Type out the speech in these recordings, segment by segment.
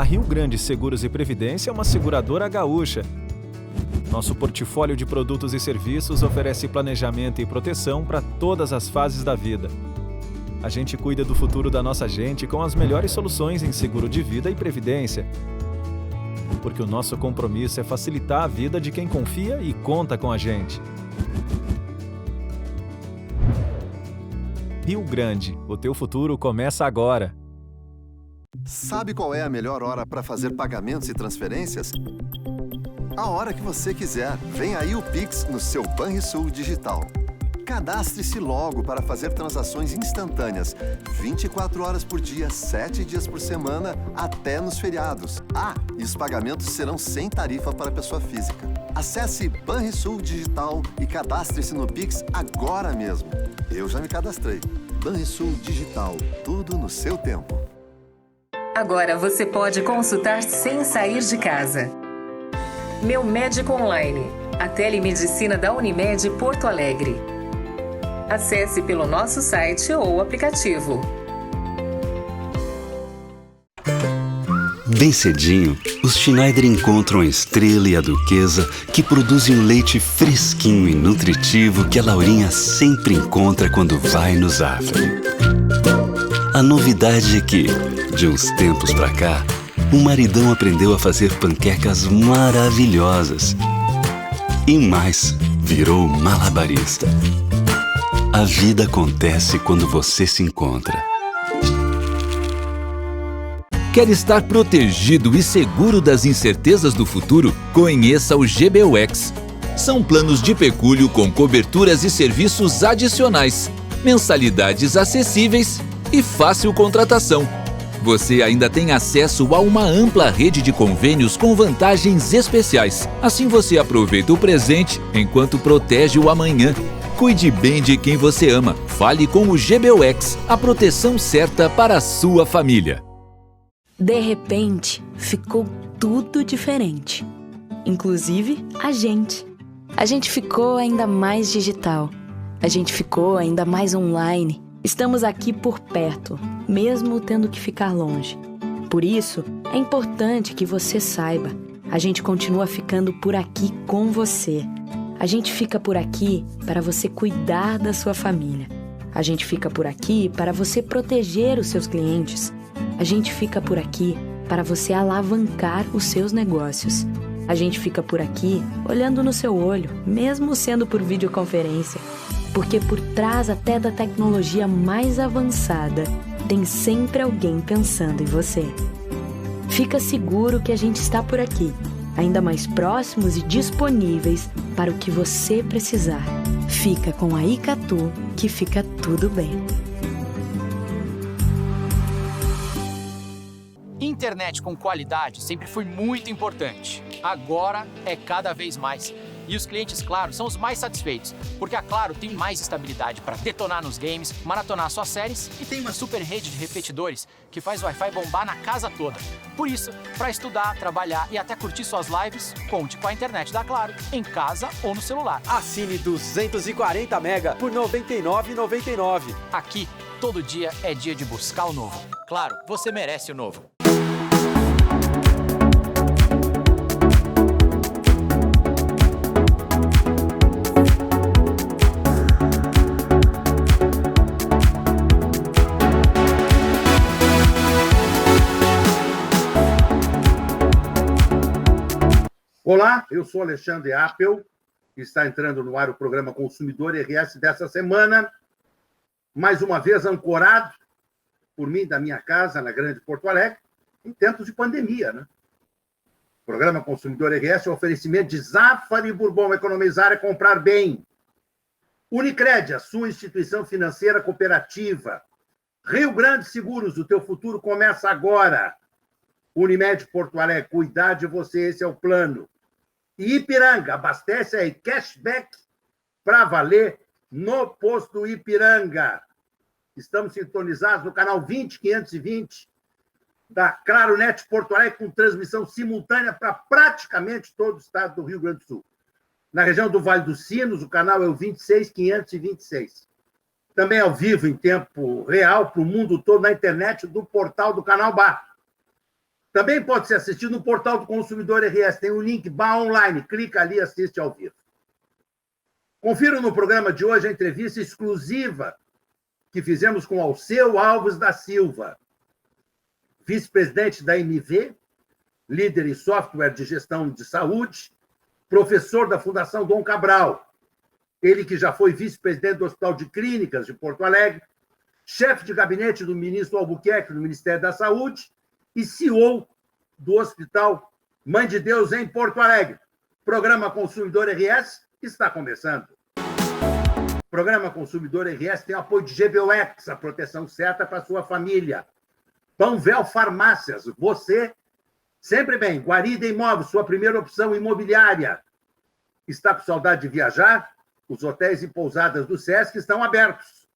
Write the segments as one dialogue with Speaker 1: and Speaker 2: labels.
Speaker 1: Rio Grande Seguros e Previdência é uma seguradora gaúcha. Nosso portfólio de produtos e serviços oferece planejamento e proteção para todas as fases da vida. A gente cuida do futuro da nossa gente com as melhores soluções em seguro de vida e previdência. Porque o nosso compromisso é facilitar a vida de quem confia e conta com a gente. Rio Grande, o teu futuro começa agora.
Speaker 2: Sabe qual é a melhor hora para fazer pagamentos e transferências? A hora que você quiser. Vem aí o Pix no seu Banrisul Digital. Cadastre-se logo para fazer transações instantâneas, 24 horas por dia, 7 dias por semana, até nos feriados. E os pagamentos serão sem tarifa para pessoa física. Acesse Banrisul Digital e cadastre-se no Pix agora mesmo. Eu já me cadastrei. Banrisul Digital, tudo no seu tempo.
Speaker 3: Agora você pode consultar sem sair de casa. Meu Médico Online, a telemedicina da Unimed Porto Alegre. Acesse pelo nosso site ou aplicativo.
Speaker 4: Bem cedinho, os Schneider encontram a Estrela e a Duquesa, que produzem um leite fresquinho e nutritivo que a Laurinha sempre encontra quando vai no Zafari. A novidade é que, de uns tempos pra cá, o maridão aprendeu a fazer panquecas maravilhosas. E mais, virou malabarista. A vida acontece quando você se encontra.
Speaker 5: Quer estar protegido e seguro das incertezas do futuro? Conheça o GBUX. São planos de pecúlio com coberturas e serviços adicionais, mensalidades acessíveis e fácil contratação. Você ainda tem acesso a uma ampla rede de convênios com vantagens especiais. Assim você aproveita o presente enquanto protege o amanhã. Cuide bem de quem você ama. Fale com o GBUX, a proteção certa para a sua família.
Speaker 6: De repente, ficou tudo diferente. Inclusive, a gente. A gente ficou ainda mais digital. A gente ficou ainda mais online. Estamos aqui por perto, mesmo tendo que ficar longe. Por isso, é importante que você saiba. A gente continua ficando por aqui com você. A gente fica por aqui para você cuidar da sua família. A gente fica por aqui para você proteger os seus clientes. A gente fica por aqui para você alavancar os seus negócios. A gente fica por aqui olhando no seu olho, mesmo sendo por videoconferência. Porque por trás até da tecnologia mais avançada, tem sempre alguém pensando em você. Fica seguro que a gente está por aqui, ainda mais próximos e disponíveis para o que você precisar. Fica com a Icatu, que fica tudo bem.
Speaker 7: Internet com qualidade sempre foi muito importante. Agora é cada vez mais. E os clientes Claro são os mais satisfeitos, porque a Claro tem mais estabilidade para detonar nos games, maratonar suas séries e tem uma super rede de repetidores que faz o Wi-Fi bombar na casa toda. Por isso, para estudar, trabalhar e até curtir suas lives, conte com a internet da Claro, em casa ou no celular.
Speaker 8: Assine 240 mega por R$ 99,99.
Speaker 7: Aqui, todo dia é dia de buscar o novo. Claro, você merece o novo.
Speaker 9: Olá, eu sou Alexandre Appel, que está entrando no ar o programa Consumidor RS dessa semana, mais uma vez ancorado por mim da minha casa, na Grande Porto Alegre, em tempos de pandemia, né? O programa Consumidor RS é um oferecimento de Zafari Bourbon, economizar é comprar bem. Unicred, a sua instituição financeira cooperativa. Rio Grande Seguros, o teu futuro começa agora. Unimed Porto Alegre, cuidar de você, esse é o plano. E Ipiranga, abastece aí cashback para valer no posto Ipiranga. Estamos sintonizados no canal 20520 da Claro Net Porto Alegre, com transmissão simultânea para praticamente todo o estado do Rio Grande do Sul. Na região do Vale dos Sinos, o canal é o 26526. Também ao vivo, em tempo real, para o mundo todo, na internet do portal do Canal Bar. Também pode ser assistido no portal do Consumidor RS. Tem o link Bar Online. Clica ali e assiste ao vivo. Confira no programa de hoje a entrevista exclusiva que fizemos com Alceu Alves da Silva, vice-presidente da MV, líder em software de gestão de saúde, professor da Fundação Dom Cabral. Ele que já foi vice-presidente do Hospital de Clínicas de Porto Alegre, chefe de gabinete do ministro Albuquerque, do Ministério da Saúde, e CEO do Hospital Mãe de Deus, em Porto Alegre. Programa Consumidor RS está começando. O programa Consumidor RS tem o apoio de GBUX, a proteção certa para a sua família. Panvel Farmácias, você sempre bem. Guarida Imóveis, sua primeira opção imobiliária. Está com saudade de viajar? Os hotéis e pousadas do Sesc estão abertos.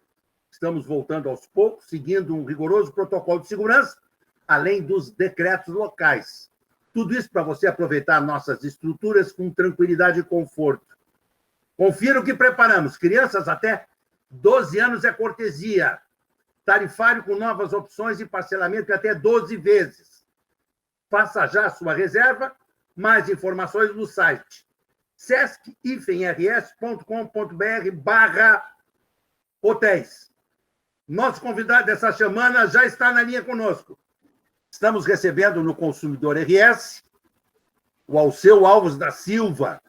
Speaker 9: Estamos voltando aos poucos, seguindo um rigoroso protocolo de segurança, além dos decretos locais. Tudo isso para você aproveitar nossas estruturas com tranquilidade e conforto. Confira o que preparamos. Crianças até 12 anos é cortesia. Tarifário com novas opções e parcelamento de até 12 vezes. Faça já a sua reserva. Mais informações no site sesc-rs.com.br/hotéis. Nosso convidado dessa semana já está na linha conosco. Estamos recebendo no Consumidor RS o Alceu Alves da Silva,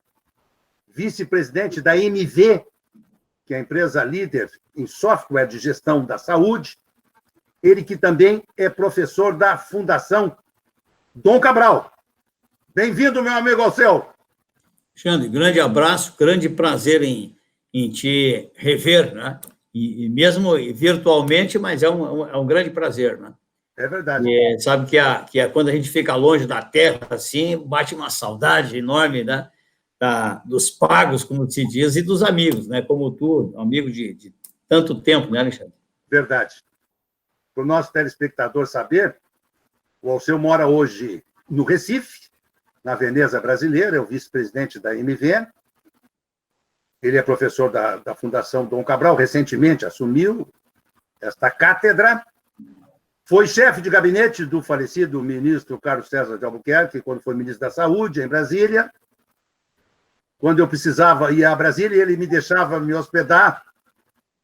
Speaker 9: vice-presidente da MV, que é a empresa líder em software de gestão da saúde. Ele que também é professor da Fundação Dom Cabral. Bem-vindo, meu amigo Alceu.
Speaker 10: Alexandre, grande abraço, grande prazer em te rever, né? E mesmo virtualmente, mas é um grande prazer, né?
Speaker 9: É verdade.
Speaker 10: Sabe que quando a gente fica longe da terra, assim, bate uma saudade enorme, né? Dos pagos, como se diz, e dos amigos, né? Como tu, amigo de tanto tempo, né, Alexandre?
Speaker 9: Verdade. Para o nosso telespectador saber, o Alceu mora hoje no Recife, na Veneza Brasileira, é o vice-presidente da MV. Ele é professor da Fundação Dom Cabral, recentemente assumiu esta cátedra. Foi chefe de gabinete do falecido ministro Carlos César de Albuquerque, quando foi ministro da Saúde, em Brasília. Quando eu precisava ir a Brasília, ele me deixava me hospedar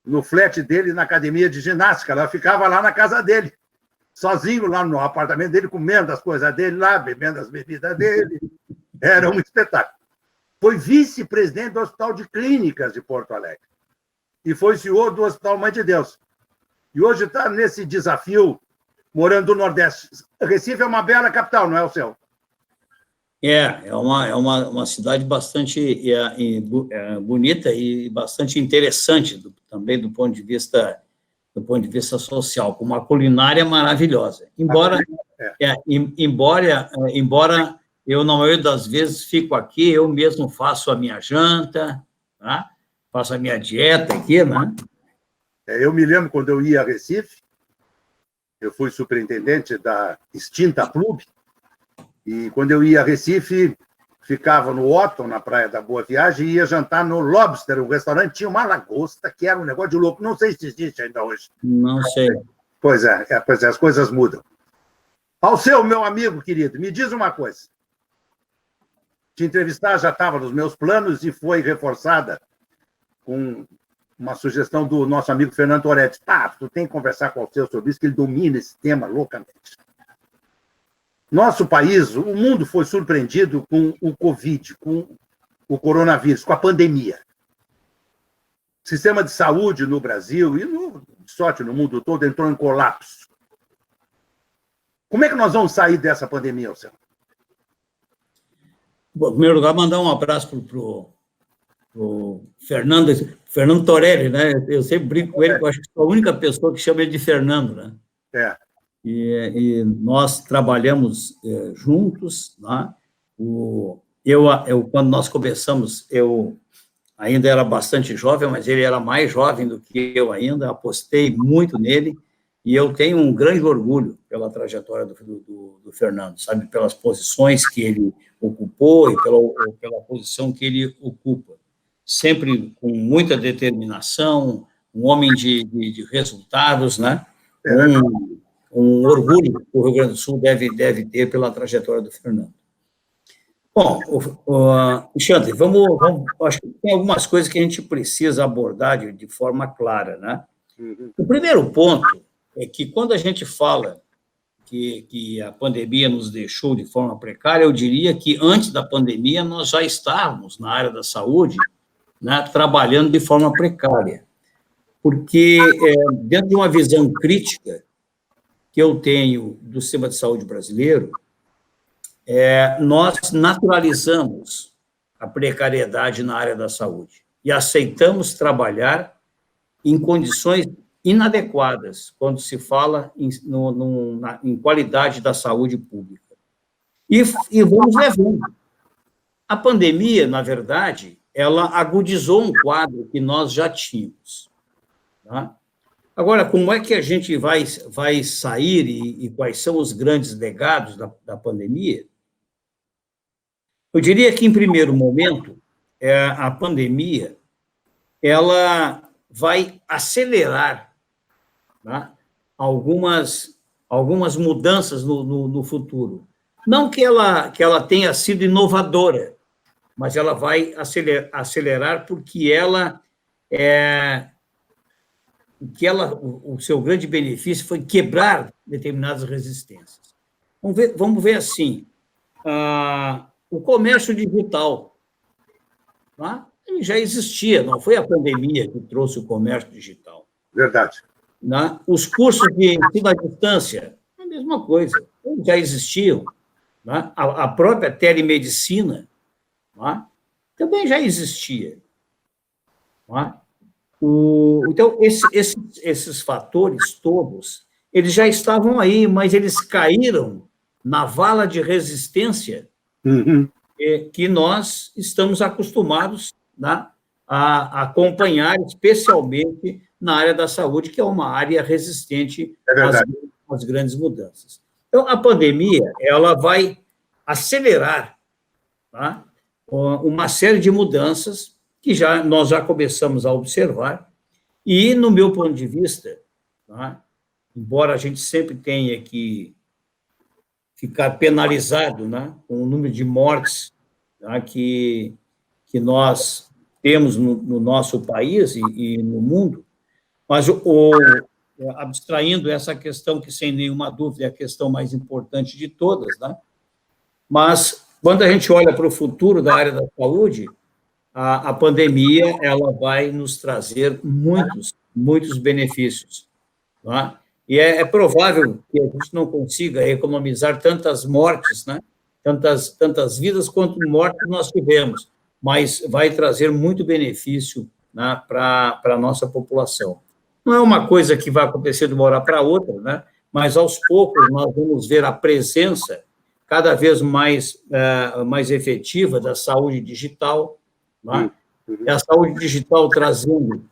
Speaker 9: no flat dele, na academia de ginástica. Ela ficava lá na casa dele, sozinho lá no apartamento dele, comendo as coisas dele lá, bebendo as bebidas dele. Era um espetáculo. Foi vice-presidente do Hospital de Clínicas de Porto Alegre. E foi CEO do Hospital Mãe de Deus. E hoje está nesse desafio, morando no Nordeste. Recife é uma bela capital, não é, Alceu?
Speaker 10: É uma cidade bastante bonita e bastante interessante também do ponto de vista social, com uma culinária maravilhosa. Embora eu, na maioria das vezes, fico aqui, eu mesmo faço a minha janta, tá? Faço a minha dieta aqui, né?
Speaker 9: Eu me lembro quando eu ia a Recife, eu fui superintendente da extinta Clube, e quando eu ia a Recife, ficava no Otton, na Praia da Boa Viagem, e ia jantar no Lobster, um restaurante, tinha uma lagosta, que era um negócio de louco. Não sei se existe ainda hoje.
Speaker 10: Não sei.
Speaker 9: Pois é, as coisas mudam. Alceu, meu amigo querido, me diz uma coisa. Te entrevistar já estava nos meus planos e foi reforçada com uma sugestão do nosso amigo Fernando Toretti. Tu tem que conversar com o Alceu sobre isso, que ele domina esse tema loucamente. Nosso país, o mundo foi surpreendido com o Covid, com o coronavírus, com a pandemia. O sistema de saúde no Brasil e, de sorte, no mundo todo, entrou em colapso. Como é que nós vamos sair dessa pandemia, Alceu?
Speaker 10: Bom, em primeiro lugar, mandar um abraço para o Fernando Torelli, né? Eu sempre brinco com ele, porque eu acho que sou a única pessoa que chama ele de Fernando, né? E nós trabalhamos juntos, né? Quando nós começamos, eu ainda era bastante jovem, mas ele era mais jovem do que eu ainda, apostei muito nele, e eu tenho um grande orgulho pela trajetória do Fernando, sabe, pelas posições que ele ocupou e pela posição que ele ocupa. Sempre com muita determinação, um homem de resultados, né? um orgulho que o Rio Grande do Sul deve ter pela trajetória do Fernando. Bom, Alexandre, acho que tem algumas coisas que a gente precisa abordar de forma clara, né? O primeiro ponto é que quando a gente fala que a pandemia nos deixou de forma precária, eu diria que antes da pandemia nós já estávamos na área da saúde, né, trabalhando de forma precária, porque dentro de uma visão crítica que eu tenho do sistema de saúde brasileiro, nós naturalizamos a precariedade na área da saúde e aceitamos trabalhar em condições inadequadas quando se fala em qualidade da saúde pública. E vamos levando. A pandemia, na verdade, ela agudizou um quadro que nós já tínhamos. Tá? Agora, como é que a gente vai sair e quais são os grandes legados da pandemia? Eu diria que, em primeiro momento, a pandemia ela vai acelerar, tá, algumas mudanças no futuro. Não que ela tenha sido inovadora, mas ela vai acelerar porque o seu grande benefício foi quebrar determinadas resistências. Vamos ver assim, o comércio digital, tá? Ele já existia, não foi a pandemia que trouxe o comércio digital.
Speaker 9: Verdade.
Speaker 10: Né? Os cursos de ensino à distância, a mesma coisa, eles já existiam. Né? A própria telemedicina, né, também já existia. Né? Então, esses fatores todos, eles já estavam aí, mas eles caíram na vala de resistência que nós estamos acostumados, né, a acompanhar, especialmente na área da saúde, que é uma área resistente às grandes mudanças. Então, a pandemia ela vai acelerar, tá, uma série de mudanças que nós já começamos a observar, e, no meu ponto de vista, tá, embora a gente sempre tenha que ficar penalizado, né, com o número de mortes, tá, que nós temos no nosso país e no mundo, mas abstraindo essa questão que, sem nenhuma dúvida, é a questão mais importante de todas, né? Mas, quando a gente olha para o futuro da área da saúde, a pandemia ela vai nos trazer muitos benefícios. Tá? E é provável que a gente não consiga economizar tantas mortes, né? tantas vidas quanto mortes nós tivemos, mas vai trazer muito benefício, né, para a nossa população. Não é uma coisa que vai acontecer de uma hora para outra, né? Mas, aos poucos, nós vamos ver a presença cada vez mais efetiva da saúde digital, né? A saúde digital trazendo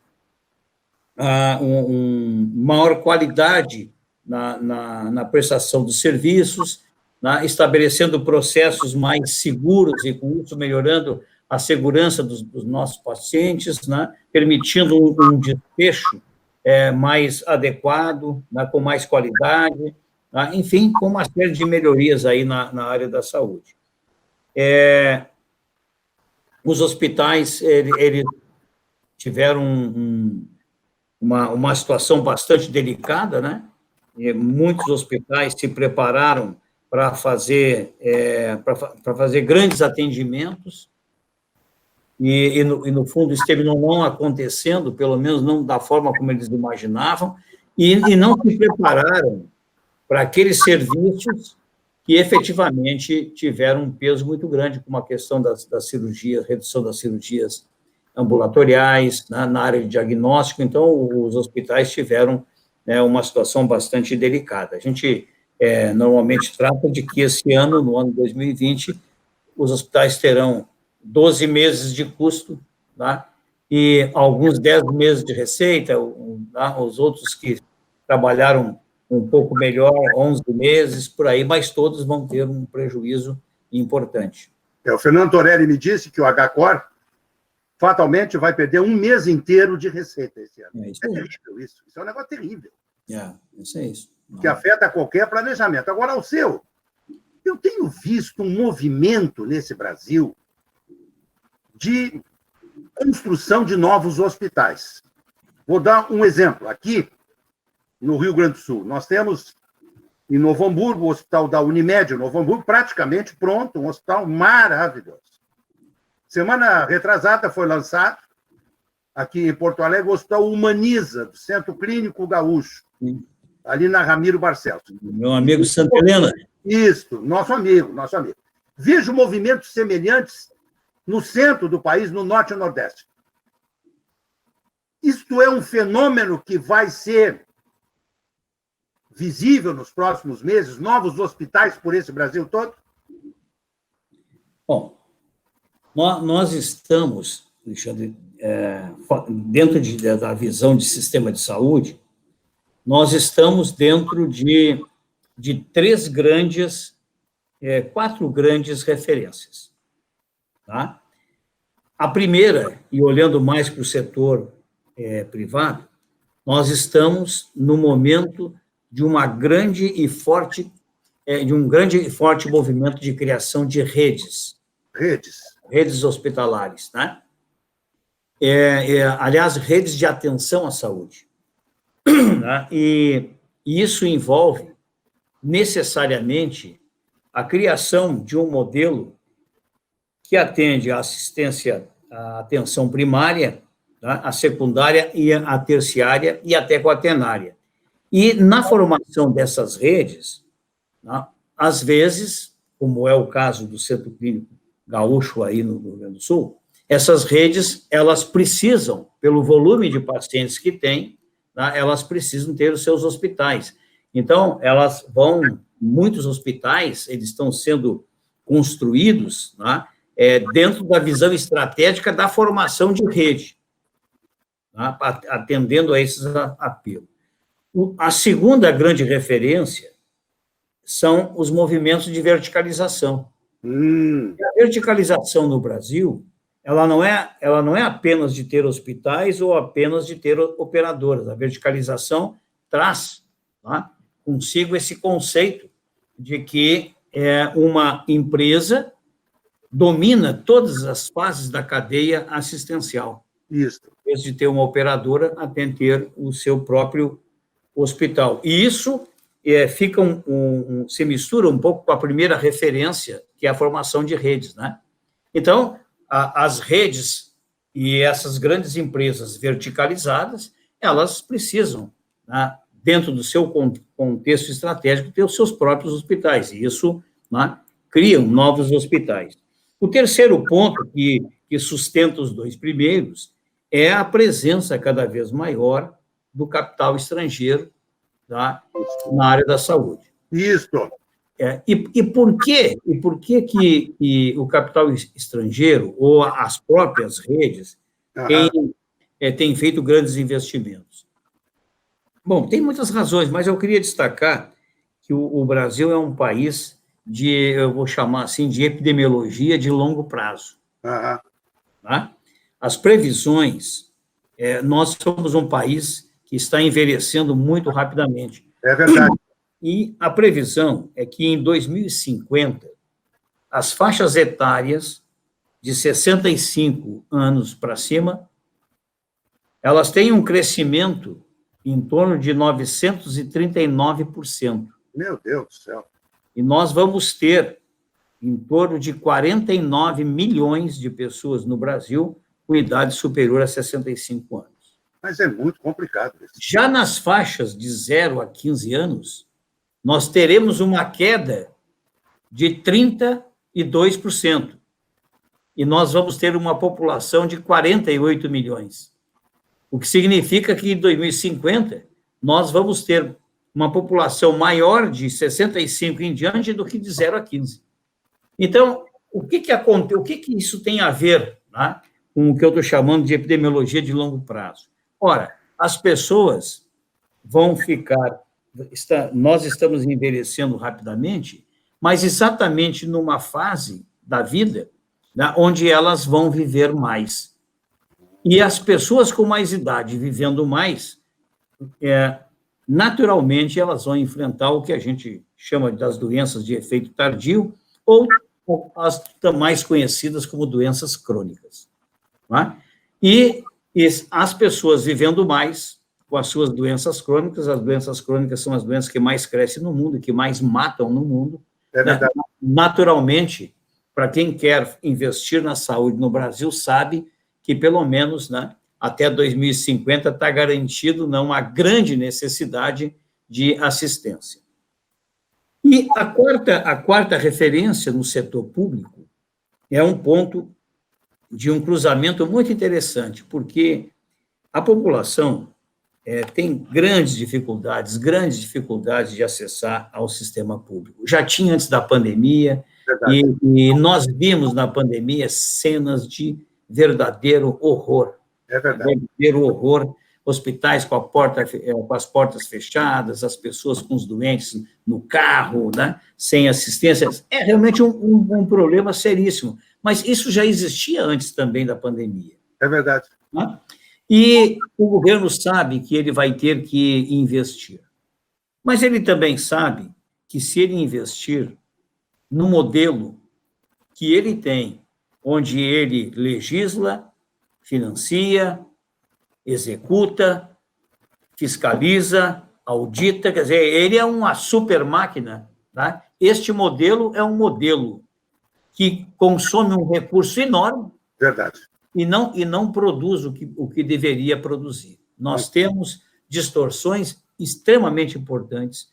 Speaker 10: maior qualidade na prestação dos serviços, né? Estabelecendo processos mais seguros e, com isso, melhorando a segurança dos nossos pacientes, né? Permitindo um desfecho mais adequado, né? Com mais qualidade, né? Enfim, com uma série de melhorias aí na área da saúde. Os hospitais, eles tiveram uma situação bastante delicada, né? E muitos hospitais se prepararam para fazer grandes atendimentos, e no fundo, isso terminou não acontecendo, pelo menos não da forma como eles imaginavam, e não se prepararam para aqueles serviços que efetivamente tiveram um peso muito grande, como a questão das cirurgias, redução das cirurgias ambulatoriais, na área de diagnóstico. Então, os hospitais tiveram, né, uma situação bastante delicada. A gente normalmente trata de que esse ano, no ano 2020, os hospitais terão 12 meses de custo, tá? E alguns 10 meses de receita, tá? Os outros que trabalharam um pouco melhor, 11 meses, por aí, mas todos vão ter um prejuízo importante.
Speaker 9: O Fernando Torelli me disse que o HCOR fatalmente vai perder um mês inteiro de receita esse ano. É terrível isso. Isso é um negócio terrível.
Speaker 10: Isso é isso.
Speaker 9: que afeta qualquer planejamento. Agora, o seu, eu tenho visto um movimento nesse Brasil de construção de novos hospitais. Vou dar um exemplo. Aqui, no Rio Grande do Sul, nós temos em Novo Hamburgo, o hospital da Unimed, Novo Hamburgo, praticamente pronto, um hospital maravilhoso. Semana retrasada foi lançado, aqui em Porto Alegre, o Hospital Humaniza, do Centro Clínico Gaúcho, ali na Ramiro Barcelos.
Speaker 10: Meu amigo Santa Helena.
Speaker 9: Isso, nosso amigo, nosso amigo. Vejo movimentos semelhantes no centro do país, no norte e nordeste. Isto é um fenômeno que vai ser visível nos próximos meses, novos hospitais por esse Brasil todo?
Speaker 10: Bom, nós estamos, Alexandre, dentro da visão de sistema de saúde, nós estamos dentro de quatro grandes referências. Tá? A primeira, e olhando mais para o setor privado, nós estamos no momento de um grande e forte movimento de criação de redes hospitalares, né? Aliás, redes de atenção à saúde. Né? E isso envolve necessariamente a criação de um modelo que atende à assistência, à atenção primária, tá? A secundária e a terciária e até quaternária. E na formação dessas redes, tá? Às vezes, como é o caso do Centro Clínico Gaúcho aí no Rio Grande do Sul, essas redes, elas precisam, pelo volume de pacientes que tem, tá? Elas precisam ter os seus hospitais. Então, muitos hospitais, eles estão sendo construídos, tá? Dentro da visão estratégica da formação de rede, tá? Atendendo a esses apelos. A segunda grande referência são os movimentos de verticalização. A verticalização no Brasil, ela não é apenas de ter hospitais ou apenas de ter operadoras. A verticalização traz, tá, consigo esse conceito de que uma empresa domina todas as fases da cadeia assistencial.
Speaker 9: Isso.
Speaker 10: Desde ter uma operadora até ter o seu próprio hospital. E isso se mistura um pouco com a primeira referência, que é a formação de redes, né? Então, as redes e essas grandes empresas verticalizadas, elas precisam, né, dentro do seu contexto estratégico, ter os seus próprios hospitais, e isso, né, criam novos hospitais. O terceiro ponto que sustenta os dois primeiros é a presença cada vez maior do capital estrangeiro, tá, na área da saúde.
Speaker 9: Isso.
Speaker 10: E por que o capital estrangeiro ou as próprias redes têm feito grandes investimentos? Bom, tem muitas razões, mas eu queria destacar que o Brasil é um país eu vou chamar assim, de epidemiologia de longo prazo. Tá? As previsões, nós somos um país que está envelhecendo muito rapidamente.
Speaker 9: É verdade.
Speaker 10: E a previsão é que em 2050, as faixas etárias de 65 anos para cima, elas têm um crescimento em torno de 939%.
Speaker 9: Meu Deus do céu.
Speaker 10: E nós vamos ter em torno de 49 milhões de pessoas no Brasil com idade superior a 65 anos.
Speaker 9: Mas é muito complicado isso.
Speaker 10: Já nas faixas de 0 a 15 anos, nós teremos uma queda de 32%. E nós vamos ter uma população de 48 milhões. O que significa que em 2050 nós vamos ter uma população maior de 65 em diante do que de 0 a 15. Então, o que isso tem a ver, né, com o que eu estou chamando de epidemiologia de longo prazo? Ora, as pessoas vão ficar... Nós estamos envelhecendo rapidamente, mas exatamente numa fase da vida, né, onde elas vão viver mais. E as pessoas com mais idade vivendo mais, naturalmente elas vão enfrentar o que a gente chama das doenças de efeito tardio, ou as mais conhecidas como doenças crônicas. Tá? E as pessoas vivendo mais com as suas doenças crônicas, as doenças crônicas são as doenças que mais crescem no mundo, que mais matam no mundo.
Speaker 9: É verdade.
Speaker 10: Naturalmente, para quem quer investir na saúde no Brasil, sabe que pelo menos, né, até 2050 está garantido uma grande necessidade de assistência. E a quarta referência no setor público é um ponto de um cruzamento muito interessante, porque a população tem grandes dificuldades de acessar ao sistema público. Já tinha antes da pandemia, e nós vimos na pandemia cenas de verdadeiro horror.
Speaker 9: É verdade.
Speaker 10: Verdadeiro horror. Hospitais com as portas fechadas, as pessoas com os doentes no carro, né, sem assistência. É realmente um problema seríssimo. Mas isso já existia antes também da pandemia.
Speaker 9: É verdade.
Speaker 10: Né? E o governo sabe que ele vai ter que investir. Mas ele também sabe que se ele investir no modelo que ele tem, onde ele legisla, financia, executa, fiscaliza, audita, quer dizer, ele é uma super máquina. Tá? Este modelo é um modelo que consome um recurso enorme.
Speaker 9: Verdade.
Speaker 10: E não produz o que deveria produzir. Nós temos distorções extremamente importantes.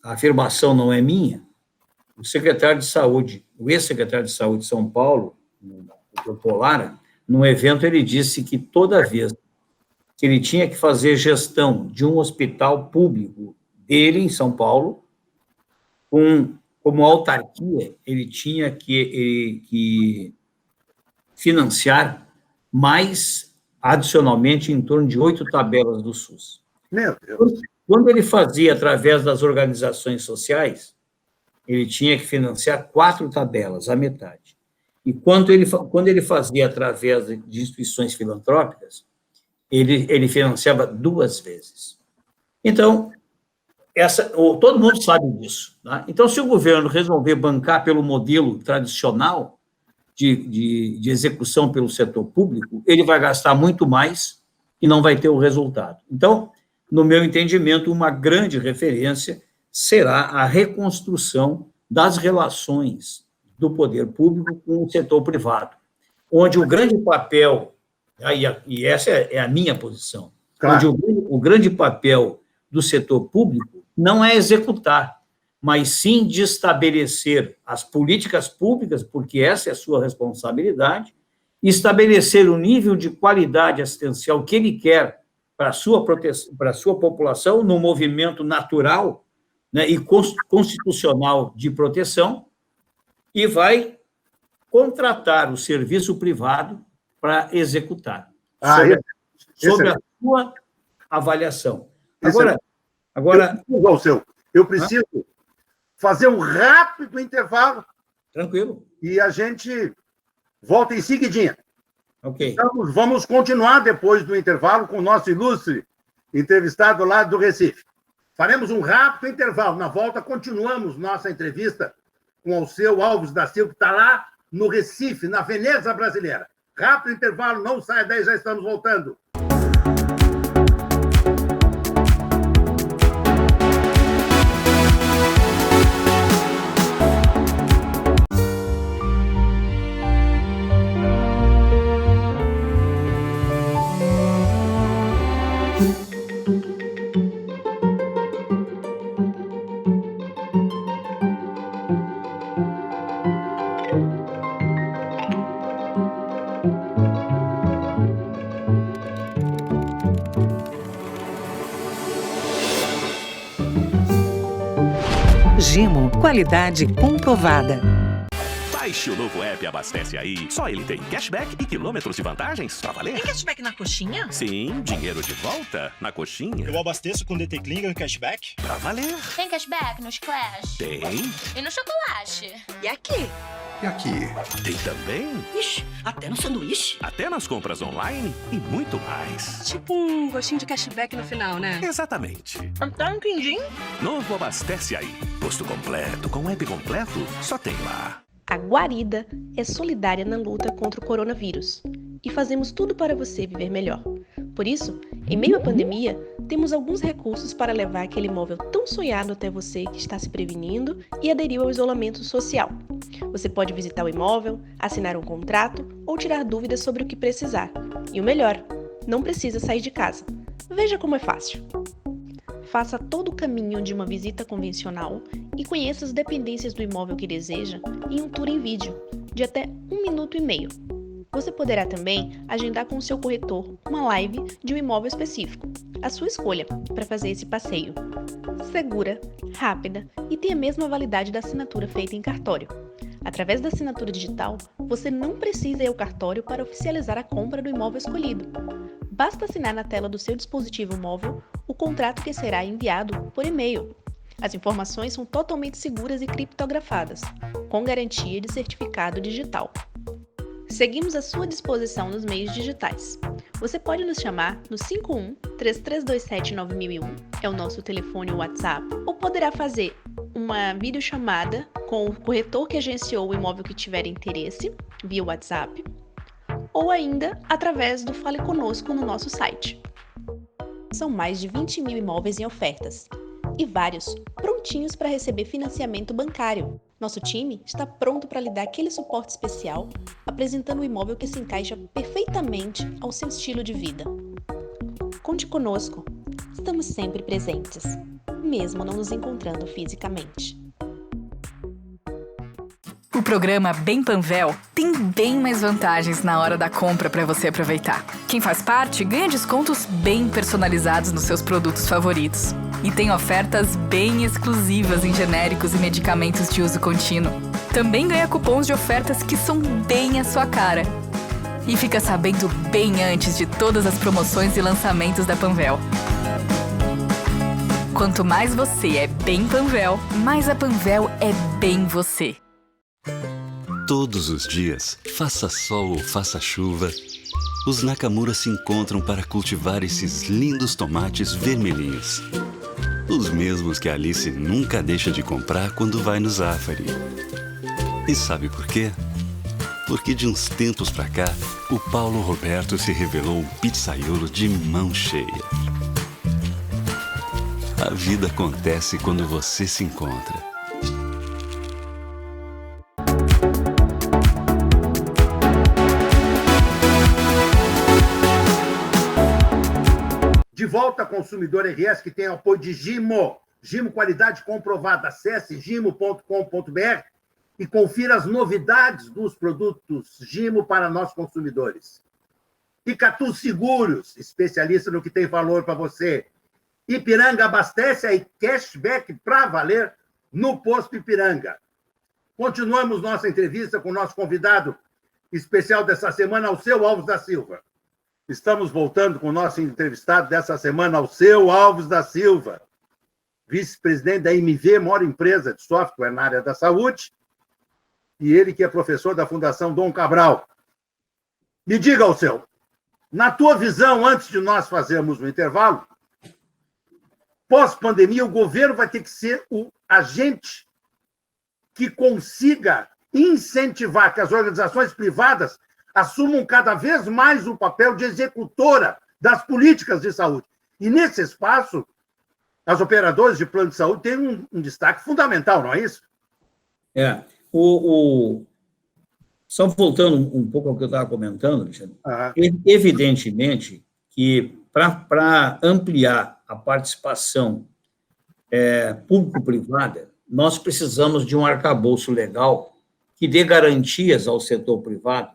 Speaker 10: A afirmação não é minha. O secretário de Saúde, o ex-secretário de Saúde de São Paulo, o Polara, num evento, ele disse que toda vez que ele tinha que fazer gestão de um hospital público dele, em São Paulo, como autarquia, ele tinha que financiar mais, adicionalmente, em torno de 8 tabelas do SUS.
Speaker 9: Meu Deus.
Speaker 10: Quando ele fazia através das organizações sociais, ele tinha que financiar 4 tabelas, a metade. E quando ele fazia através de instituições filantrópicas, ele financiava 2 vezes. Então, todo mundo sabe disso. Tá? Então, se o governo resolver bancar pelo modelo tradicional de execução pelo setor público, ele vai gastar muito mais e não vai ter o resultado. Então, no meu entendimento, uma grande referência será a reconstrução das relações do poder público com o setor privado, onde o grande papel, e essa é a minha posição, claro, onde o grande papel do setor público não é executar, mas sim de estabelecer as políticas públicas, porque essa é a sua responsabilidade, e estabelecer o nível de qualidade assistencial que ele quer para a sua população, no movimento natural, né, e constitucional de proteção, e vai contratar o serviço privado para executar, sobre a sua avaliação. Agora,
Speaker 9: eu preciso fazer um rápido intervalo.
Speaker 10: Tranquilo.
Speaker 9: E a gente volta em seguidinha.
Speaker 10: Ok.
Speaker 9: Então, vamos continuar depois do intervalo com o nosso ilustre entrevistado lá do Recife. Faremos um rápido intervalo. Na volta, continuamos nossa entrevista com o Alceu Alves da Silva, que está lá no Recife, na Veneza Brasileira. Rápido intervalo, não saia daí, já estamos voltando.
Speaker 11: Gimo, qualidade comprovada.
Speaker 12: Baixe o novo app Abastece Aí. Só ele tem cashback e quilômetros de vantagens pra valer.
Speaker 13: Tem cashback na coxinha?
Speaker 12: Sim, dinheiro de volta na coxinha.
Speaker 14: Eu abasteço com DT Clean e cashback?
Speaker 12: Pra valer.
Speaker 13: Tem cashback no Splash?
Speaker 12: Tem.
Speaker 13: E no chocolate?
Speaker 11: E aqui?
Speaker 2: E aqui?
Speaker 12: Tem também.
Speaker 13: Ixi, até no sanduíche.
Speaker 12: Até nas compras online e muito mais.
Speaker 13: Tipo um gostinho de cashback no final, né?
Speaker 12: Exatamente.
Speaker 13: Até um quindim.
Speaker 12: Novo Abastece Aí. Posto completo, com app completo, só tem lá.
Speaker 15: A Guarida é solidária na luta contra o coronavírus e fazemos tudo para você viver melhor. Por isso, em meio à pandemia, temos alguns recursos para levar aquele imóvel tão sonhado até você que está se prevenindo e aderiu ao isolamento social. Você pode visitar o imóvel, assinar um contrato ou tirar dúvidas sobre o que precisar. E o melhor, não precisa sair de casa. Veja como é fácil. Faça todo o caminho de uma visita convencional e conheça as dependências do imóvel que deseja em um tour em vídeo, de até 1 minuto e meio. Você poderá também agendar com o seu corretor uma live de um imóvel específico, a sua escolha, para fazer esse passeio. Segura, rápida e tem a mesma validade da assinatura feita em cartório. Através da assinatura digital, você não precisa ir ao cartório para oficializar a compra do imóvel escolhido. Basta assinar na tela do seu dispositivo móvel o contrato que será enviado por e-mail. As informações são totalmente seguras e criptografadas, com garantia de certificado digital. Seguimos à sua disposição nos meios digitais. Você pode nos chamar no 51-3327-9001, é o nosso telefone WhatsApp, ou poderá fazer uma videochamada com o corretor que agenciou o imóvel que tiver interesse, via WhatsApp, ou ainda através do Fale Conosco no nosso site. São mais de 20 mil imóveis em ofertas e vários prontinhos para receber financiamento bancário. Nosso time está pronto para lhe dar aquele suporte especial, apresentando um imóvel que se encaixa perfeitamente ao seu estilo de vida. Conte conosco, estamos sempre presentes, mesmo não nos encontrando fisicamente.
Speaker 16: O programa Bem Panvel tem bem mais vantagens na hora da compra para você aproveitar. Quem faz parte ganha descontos bem personalizados nos seus produtos favoritos. E tem ofertas bem exclusivas em genéricos e medicamentos de uso contínuo. Também ganha cupons de ofertas que são bem a sua cara. E fica sabendo bem antes de todas as promoções e lançamentos da Panvel. Quanto mais você é bem Panvel, mais a Panvel é bem você.
Speaker 4: Todos os dias, faça sol ou faça chuva, os Nakamura se encontram para cultivar esses lindos tomates vermelhinhos. Os mesmos que a Alice nunca deixa de comprar quando vai no Zafari. E sabe por quê? Porque de uns tempos pra cá, o Paulo Roberto se revelou um pizzaiolo de mão cheia. A vida acontece quando você se encontra.
Speaker 9: De volta, Consumidor RS, que tem apoio de Gimo. Gimo, qualidade comprovada. Acesse gimo.com.br e confira as novidades dos produtos Gimo para nós consumidores. Icatu Seguros, especialista no que tem valor para você. Ipiranga abastece aí cashback para valer no Posto Ipiranga. Continuamos nossa entrevista com o nosso convidado especial dessa semana, Alceu Alves da Silva. Estamos voltando com o nosso entrevistado dessa semana, Alceu Alves da Silva, vice-presidente da MV, maior empresa de software na área da saúde, e ele que é professor da Fundação Dom Cabral. Me diga, Alceu, na tua visão, antes de nós fazermos o intervalo, pós-pandemia, o governo vai ter que ser o agente que consiga incentivar que as organizações privadas assumam cada vez mais o papel de executora das políticas de saúde. E, nesse espaço, as operadoras de plano de saúde têm um destaque fundamental, não é isso?
Speaker 10: Só voltando um pouco ao que eu estava comentando, Alexandre, evidentemente que para ampliar a participação público-privada, nós precisamos de um arcabouço legal que dê garantias ao setor privado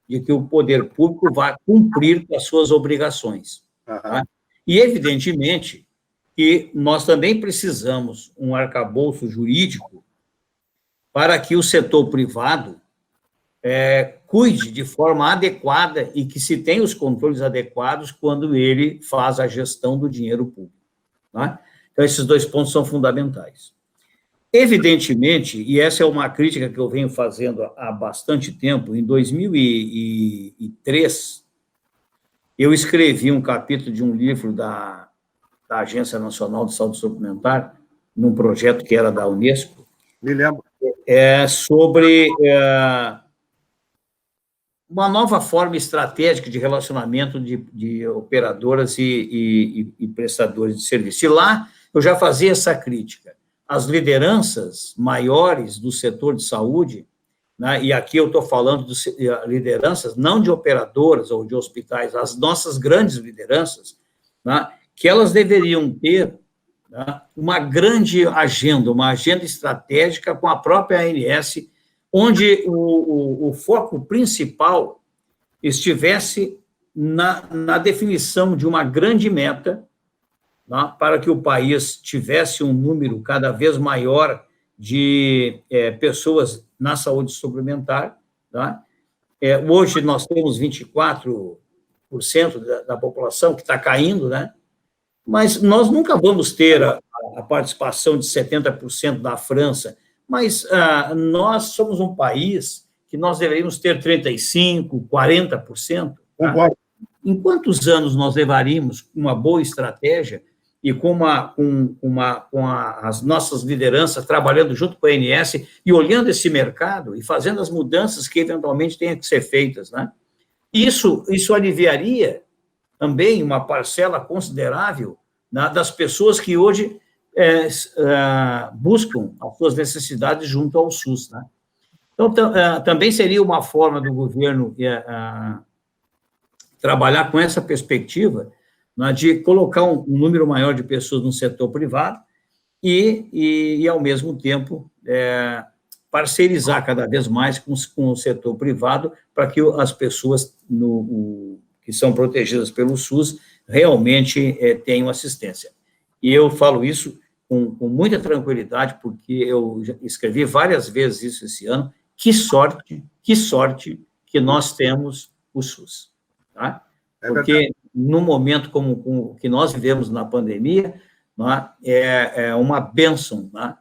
Speaker 10: de que o poder público vai cumprir com as suas obrigações. Tá? E, evidentemente, que nós também precisamos um arcabouço jurídico para que o setor privado cuide de forma adequada e que se tenha os controles adequados quando ele faz a gestão do dinheiro público. Tá? Então, esses dois pontos são fundamentais. Evidentemente, e essa é uma crítica que eu venho fazendo há bastante tempo, em 2003, eu escrevi um capítulo de um livro da Agência Nacional de Saúde Suplementar, num projeto que era da Unesco.
Speaker 9: Me lembro.
Speaker 10: Sobre uma nova forma estratégica de relacionamento de operadoras e prestadores de serviço. E lá eu já fazia essa crítica. As lideranças maiores do setor de saúde, né, e aqui eu estou falando de lideranças não de operadoras ou de hospitais, as nossas grandes lideranças, né, que elas deveriam ter, né, uma grande agenda, uma agenda estratégica com a própria ANS, onde o foco principal estivesse na definição de uma grande meta, né, para que o país tivesse um número cada vez maior de pessoas na saúde suplementar. Tá? Hoje nós temos 24% da população que está caindo, né? Mas nós nunca vamos ter a participação de 70% da França, mas nós somos um país que nós deveríamos ter 35%, 40%. Tá? Em quantos anos nós levaríamos uma boa estratégia e com as nossas lideranças trabalhando junto com a ANS e olhando esse mercado e fazendo as mudanças que eventualmente tenham que ser feitas, né? Isso aliviaria também uma parcela considerável, né, das pessoas que hoje buscam as suas necessidades junto ao SUS, né? Então, também seria uma forma do governo trabalhar com essa perspectiva, né, de colocar um número maior de pessoas no setor privado e ao mesmo tempo, parcerizar cada vez mais com o setor privado para que as pessoas que são protegidas pelo SUS realmente tenham assistência. E eu falo isso com muita tranquilidade, porque eu já escrevi várias vezes isso esse ano. Que sorte que nós temos o SUS. Tá? Porque num momento como o que nós vivemos na pandemia, né, é uma bênção, né,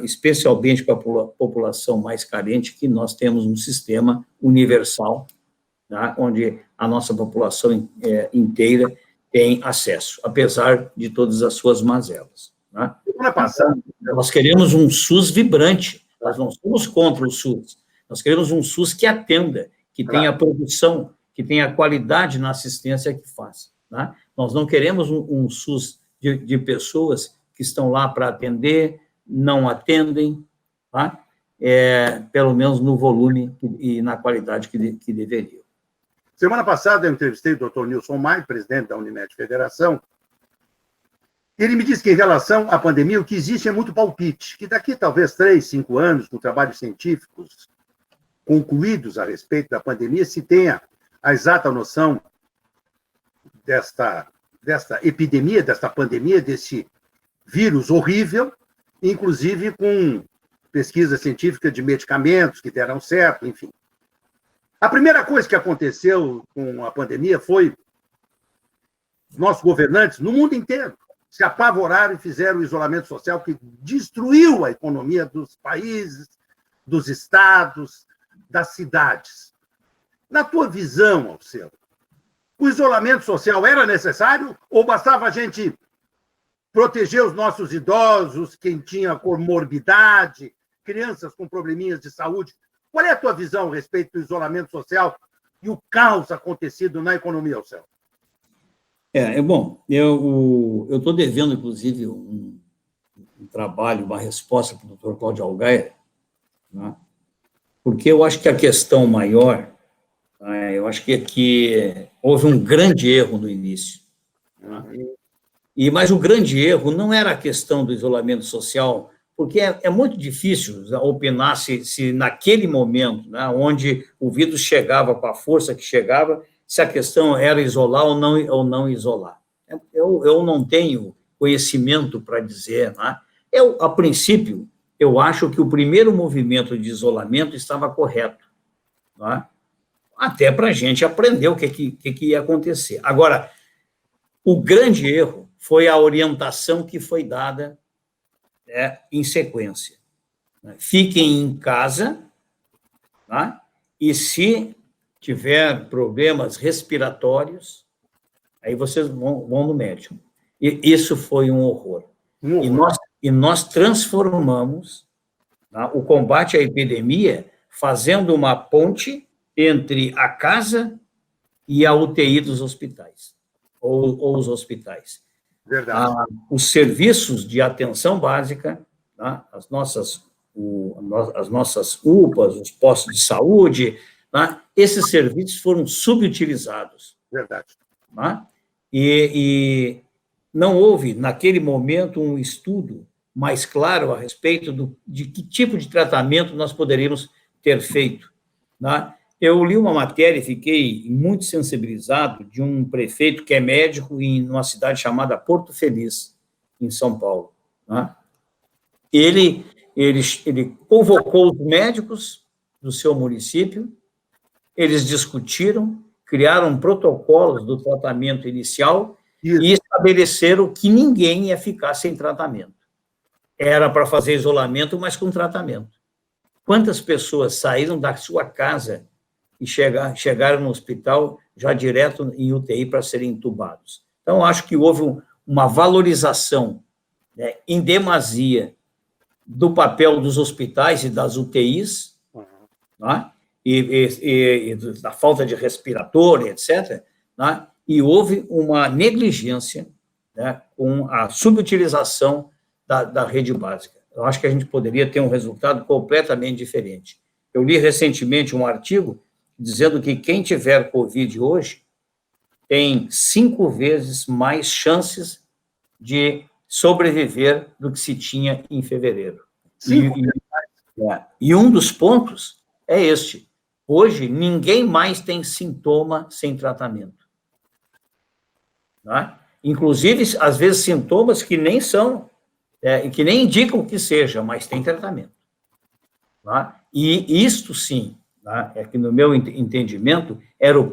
Speaker 10: especialmente para a população mais carente, que nós temos um sistema universal, né, onde a nossa população inteira tem acesso, apesar de todas as suas mazelas. Né? Nós queremos um SUS vibrante, nós não somos contra o SUS, nós queremos um SUS que atenda, que tenha produção, que tenha qualidade na assistência que faz. Né? Nós não queremos um SUS de pessoas que estão lá para atender, não atendem, tá? Pelo menos no volume e na qualidade que deveriam.
Speaker 9: Semana passada eu entrevistei o Dr. Nilson Maia, presidente da Unimed Federação. Ele me disse que, em relação à pandemia, o que existe é muito palpite, que daqui talvez 3, 5 anos, com trabalhos científicos concluídos a respeito da pandemia, se tenha a exata noção desta epidemia, desta pandemia, desse vírus horrível, inclusive com pesquisa científica de medicamentos que deram certo, enfim. A primeira coisa que aconteceu com a pandemia foi nossos governantes, no mundo inteiro, se apavoraram e fizeram o isolamento social que destruiu a economia dos países, dos estados, das cidades. Na tua visão, Alceu, o isolamento social era necessário ou bastava a gente proteger os nossos idosos, quem tinha comorbidade, crianças com probleminhas de saúde? Qual é a tua visão a respeito do isolamento social e o caos acontecido na economia, Alceu?
Speaker 10: Bom, eu estou devendo, inclusive, um trabalho, uma resposta para o doutor Cláudio Algaia, né? Porque eu acho que a questão maior, eu acho que houve um grande erro no início. Né? Mas o grande erro não era a questão do isolamento social, porque é muito difícil opinar se naquele momento, né, onde o vírus chegava com a força que chegava, se a questão era isolar ou não isolar. Eu não tenho conhecimento para dizer. Né? A princípio, eu acho que o primeiro movimento de isolamento estava correto, né? Até para a gente aprender o que ia acontecer. Agora, o grande erro foi a orientação que foi dada em sequência. Fiquem em casa, tá? E se tiver problemas respiratórios, aí vocês vão no médico. E isso foi um horror. E nós transformamos, tá, o combate à epidemia fazendo uma ponte entre a casa e a UTI dos hospitais, ou os hospitais.
Speaker 9: Verdade.
Speaker 10: Os serviços de atenção básica, tá, as nossas UPAs, os postos de saúde, tá, esses serviços foram subutilizados.
Speaker 9: Verdade.
Speaker 10: Tá? E não houve, naquele momento, um estudo mais claro a respeito de que tipo de tratamento nós poderíamos ter feito. Tá? Eu li uma matéria e fiquei muito sensibilizado de um prefeito que é médico em uma cidade chamada Porto Feliz, em São Paulo. Tá? Ele convocou os médicos do seu município, eles discutiram, criaram protocolos do tratamento inicial e estabeleceram que ninguém ia ficar sem tratamento. Era para fazer isolamento, mas com tratamento. Quantas pessoas saíram da sua casa e chegaram no hospital já direto em UTI para serem entubados? Então, acho que houve uma valorização, né, em demasia do papel dos hospitais e das UTIs, né, e da falta de respirador, etc., né, e houve uma negligência, né, com a subutilização da rede básica. Eu acho que a gente poderia ter um resultado completamente diferente. Eu li recentemente um artigo dizendo que quem tiver Covid hoje tem 5 vezes mais chances de sobreviver do que se tinha em fevereiro. E um dos pontos é este. Hoje, ninguém mais tem sintoma sem tratamento. Tá? Inclusive, às vezes, sintomas que nem são, que nem indicam que seja, mas tem tratamento. Tá? E isto, sim, tá? É que, no meu entendimento, era o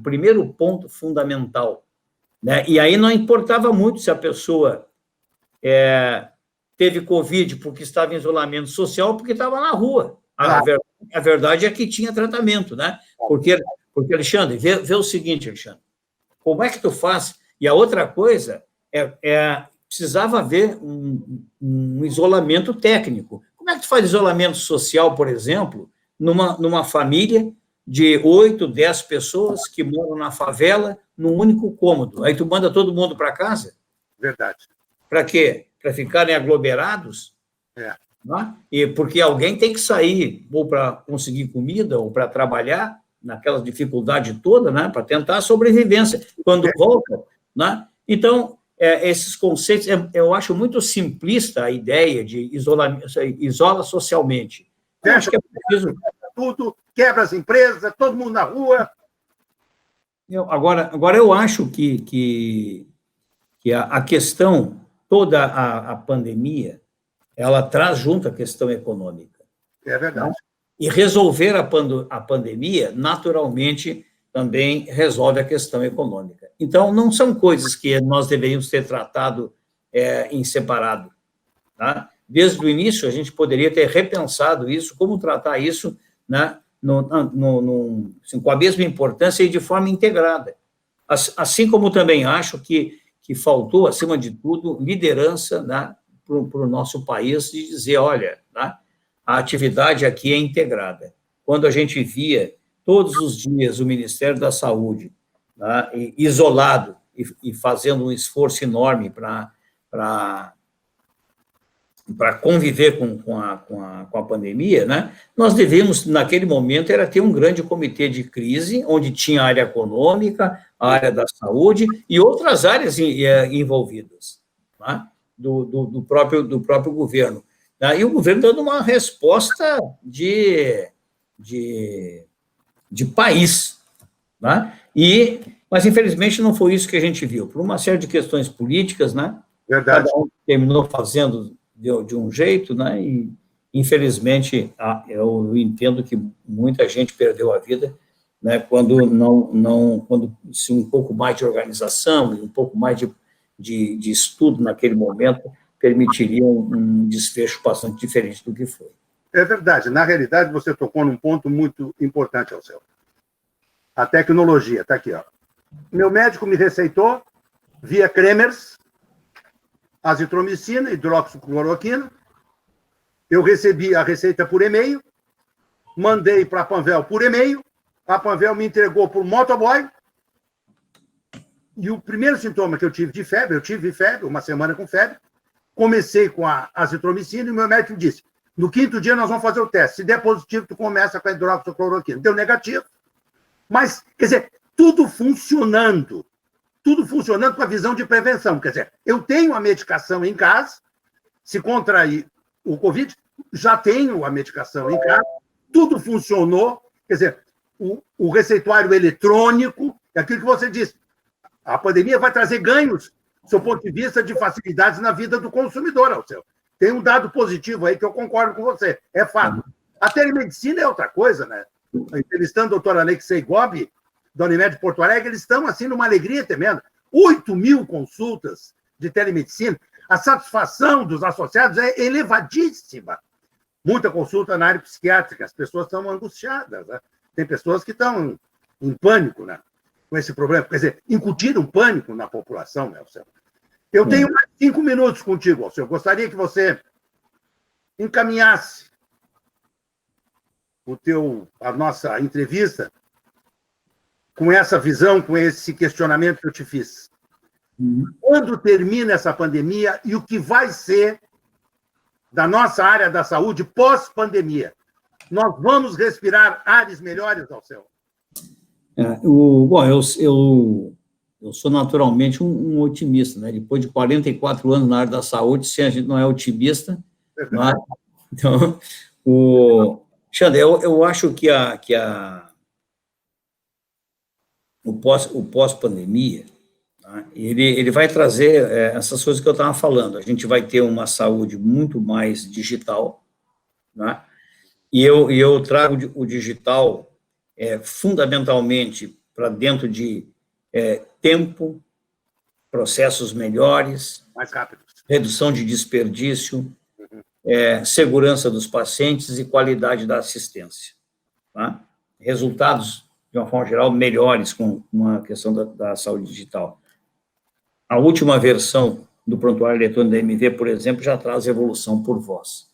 Speaker 10: primeiro ponto fundamental. Né? E aí não importava muito se a pessoa teve Covid porque estava em isolamento social ou porque estava na rua. A verdade é que tinha tratamento, né? Porque Alexandre, vê o seguinte, Alexandre, como é que tu faz? E a outra coisa precisava haver um isolamento técnico. Como é que tu faz isolamento social, por exemplo, numa família de 8, 10 pessoas que moram na favela num único cômodo? Aí tu manda todo mundo para casa?
Speaker 9: Verdade.
Speaker 10: Para quê? Para ficarem aglomerados? Né? E porque alguém tem que sair ou para conseguir comida ou para trabalhar naquela dificuldade toda, né? Para tentar a sobrevivência quando volta, né? Então, esses conceitos, eu acho muito simplista a ideia de isola socialmente. Eu acho que é preciso
Speaker 9: tudo, quebra as empresas, todo mundo na rua.
Speaker 10: Agora eu acho que a questão, toda a pandemia, ela traz junto a questão econômica.
Speaker 9: É verdade.
Speaker 10: E resolver a pandemia, naturalmente, também resolve a questão econômica. Então, não são coisas que nós deveríamos ter tratado em separado. Tá? Desde o início, a gente poderia ter repensado isso, como tratar isso, né, assim, com a mesma importância e de forma integrada. Assim como também acho que faltou, acima de tudo, liderança, né, para o nosso país, de dizer, olha, tá, a atividade aqui é integrada. Quando a gente via todos os dias o Ministério da Saúde, tá, isolado e fazendo um esforço enorme para conviver com a pandemia, né, nós devemos, naquele momento, era ter um grande comitê de crise, onde tinha a área econômica, a área da saúde e outras áreas envolvidas, tá, do próprio governo. Tá? E o governo dando uma resposta de país. Tá? Mas, infelizmente, não foi isso que a gente viu. Por uma série de questões políticas, né?
Speaker 9: Verdade.
Speaker 10: Cada um terminou fazendo de um jeito, né? E, infelizmente, eu entendo que muita gente perdeu a vida, né? Quando se um pouco mais de organização e um pouco mais de estudo naquele momento permitiriam um desfecho bastante diferente do que foi.
Speaker 9: É verdade. Na realidade, você tocou num ponto muito importante, Alceu. A tecnologia, está aqui, ó. Meu médico me receitou, via Cremers, azitromicina, hidroxicloroquina. Eu recebi a receita por e-mail, mandei para a Panvel por e-mail, a Panvel me entregou por motoboy, e o primeiro sintoma que eu tive febre, uma semana com febre, comecei com a azitromicina e o meu médico disse, no 5º dia nós vamos fazer o teste, se der positivo, tu começa com a hidroxicloroquina. Deu negativo, mas, quer dizer, tudo funcionando com a visão de prevenção, quer dizer, eu tenho a medicação em casa, se contrair o Covid, já tenho a medicação em casa, tudo funcionou, quer dizer, o receituário eletrônico, é aquilo que você disse, a pandemia vai trazer ganhos, do seu ponto de vista de facilidades na vida do consumidor, Alceu. Tem um dado positivo aí que eu concordo com você, é fato. A telemedicina é outra coisa, né? Entrevistando o doutor Alexei Gobi, da Unimed Porto Alegre, eles estão, assim, numa alegria tremenda. 8.000 consultas de telemedicina, a satisfação dos associados é elevadíssima. Muita consulta na área psiquiátrica, as pessoas estão angustiadas, né? Tem pessoas que estão em pânico, né, com esse problema. Quer dizer, incutiram pânico na população, né, Alceu? Eu tenho mais 5 minutos contigo, Alceu. Eu gostaria que você encaminhasse a nossa entrevista com essa visão, com esse questionamento que eu te fiz. Quando termina essa pandemia e o que vai ser da nossa área da saúde pós-pandemia? Nós vamos respirar ares melhores, Alceu?
Speaker 10: Bom, eu sou naturalmente um otimista, né? Depois de 44 anos na área da saúde, se a gente não é otimista, não é? Então, Xander, eu acho que o pós-pandemia, tá? Ele vai trazer essas coisas que eu estava falando. A gente vai ter uma saúde muito mais digital, né? E eu trago o digital fundamentalmente para dentro de tempo, processos melhores,
Speaker 9: mais rápidos,
Speaker 10: redução de desperdício, segurança dos pacientes e qualidade da assistência, tá? Resultados, de uma forma geral, melhores com a questão da saúde digital. A última versão do prontuário eletrônico da MV, por exemplo, já traz evolução por voz.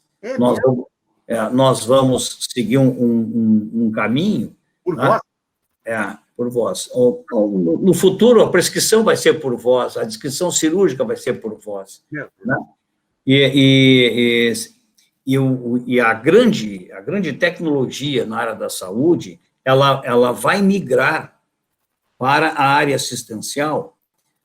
Speaker 10: Nós vamos seguir um caminho...
Speaker 9: Por voz?
Speaker 10: Por voz. No futuro, a prescrição vai ser por voz, a descrição cirúrgica vai ser por voz. Né? E a grande tecnologia na área da saúde, ela vai migrar para a área assistencial,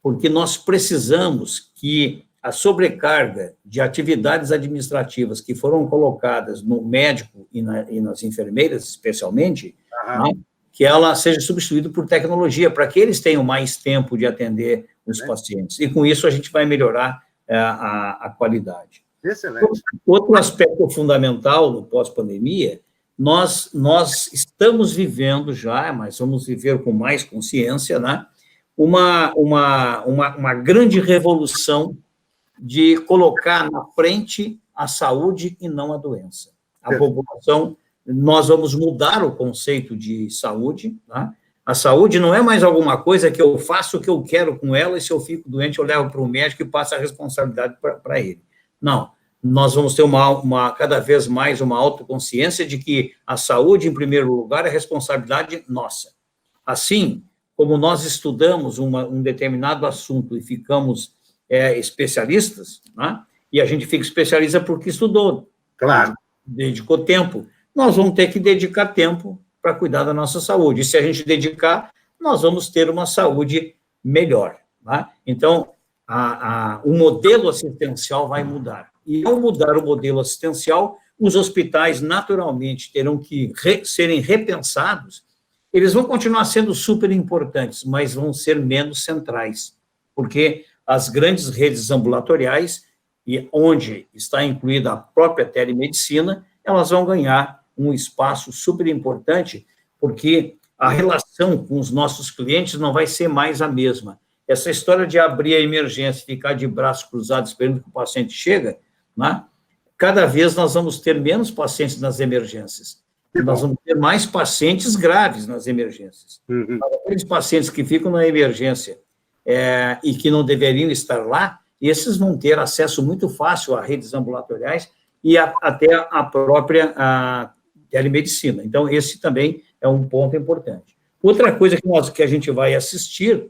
Speaker 10: porque nós precisamos que a sobrecarga de atividades administrativas que foram colocadas no médico e nas enfermeiras, especialmente, né, que ela seja substituída por tecnologia, para que eles tenham mais tempo de atender os pacientes. E, com isso, a gente vai melhorar a qualidade.
Speaker 9: Excelente.
Speaker 10: Outro aspecto fundamental no pós-pandemia, nós estamos vivendo já, mas vamos viver com mais consciência, né, uma grande revolução de colocar na frente a saúde e não a doença. A população, nós vamos mudar o conceito de saúde, tá? A saúde não é mais alguma coisa que eu faço o que eu quero com ela, e se eu fico doente, eu levo para o médico e passo a responsabilidade para ele. Não, nós vamos ter cada vez mais uma autoconsciência de que a saúde, em primeiro lugar, é responsabilidade nossa. Assim, como nós estudamos um determinado assunto e ficamos especialistas, né? E a gente fica especialista porque estudou,
Speaker 9: claro,
Speaker 10: dedicou tempo, nós vamos ter que dedicar tempo para cuidar da nossa saúde. E se a gente dedicar, nós vamos ter uma saúde melhor, né? Então, o modelo assistencial vai mudar. E, ao mudar o modelo assistencial, os hospitais, naturalmente, terão que serem repensados. Eles vão continuar sendo super importantes, mas vão ser menos centrais, porque as grandes redes ambulatoriais, e onde está incluída a própria telemedicina, elas vão ganhar um espaço super importante, porque a relação com os nossos clientes não vai ser mais a mesma. essa história de abrir a emergência, ficar de braços cruzados esperando que o paciente chegue, né? Cada vez nós vamos ter menos pacientes nas emergências. Nós vamos ter mais pacientes graves nas emergências. Aqueles pacientes que ficam na emergência e que não deveriam estar lá, esses vão ter acesso muito fácil a redes ambulatoriais e até a própria telemedicina. Então, esse também é um ponto importante. Outra coisa que a gente vai assistir